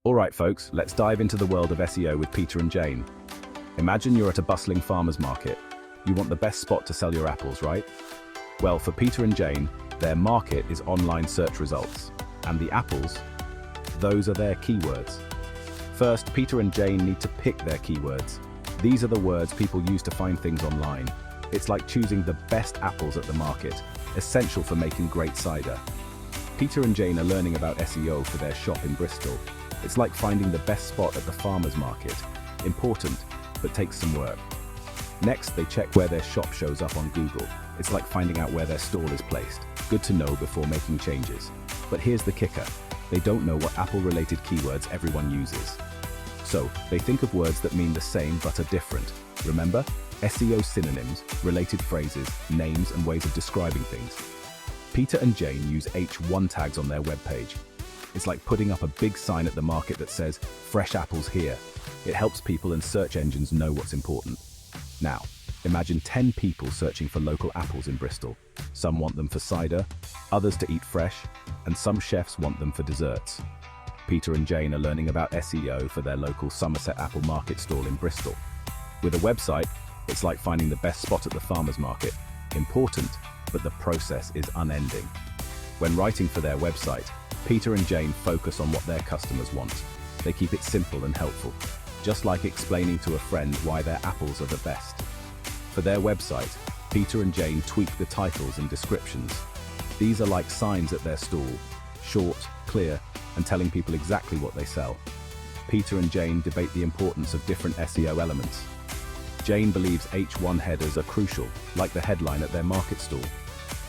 Alright folks, let's dive into the world of SEO with Peter and Jane. Imagine you're at a bustling farmer's market. You want the best spot to sell your apples, right? Well, for Peter and Jane, their market is online search results. And the apples, those are their keywords. First, Peter and Jane need to pick their keywords. These are the words people use to find things online. It's like choosing the best apples at the market, essential for making great cider. Peter and Jane are learning about SEO for their shop in Bristol. It's like finding the best spot at the farmer's market. Important, but takes some work. Next, they check where their shop shows up on Google. It's like finding out where their stall is placed. Good to know before making changes. But here's the kicker. They don't know what Apple-related keywords everyone uses. So, they think of words that mean the same but are different. Remember? SEO synonyms, related phrases, names, and ways of describing things. Peter and Jane use H1 tags on their webpage. It's like putting up a big sign at the market that says, "Fresh apples here." It helps people and search engines know what's important. Now, imagine 10 people searching for local apples in Bristol. Some want them for cider, others to eat fresh, and some chefs want them for desserts. Peter and Jane are learning about SEO for their local Somerset apple market stall in Bristol. With a website, it's like finding the best spot at the farmer's market. Important, but the process is unending. When writing for their website, Peter and Jane focus on what their customers want. They keep it simple and helpful, just like explaining to a friend why their apples are the best. For their website, Peter and Jane tweak the titles and descriptions. These are like signs at their stall, short, clear, and telling people exactly what they sell. Peter and Jane debate the importance of different SEO elements. Jane believes H1 headers are crucial, like the headline at their market stall.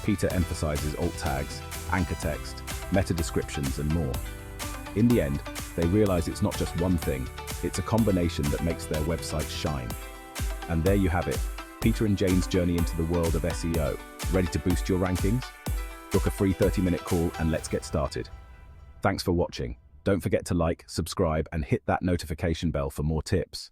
Peter emphasizes alt tags, anchor text, meta descriptions, and more. In the end, they realize it's not just one thing, it's a combination that makes their website shine. And there you have it, Peter and Jane's journey into the world of SEO. Ready to boost your rankings? Book a free 30-minute call and let's get started. Thanks for watching. Don't forget to like, subscribe, and hit that notification bell for more tips.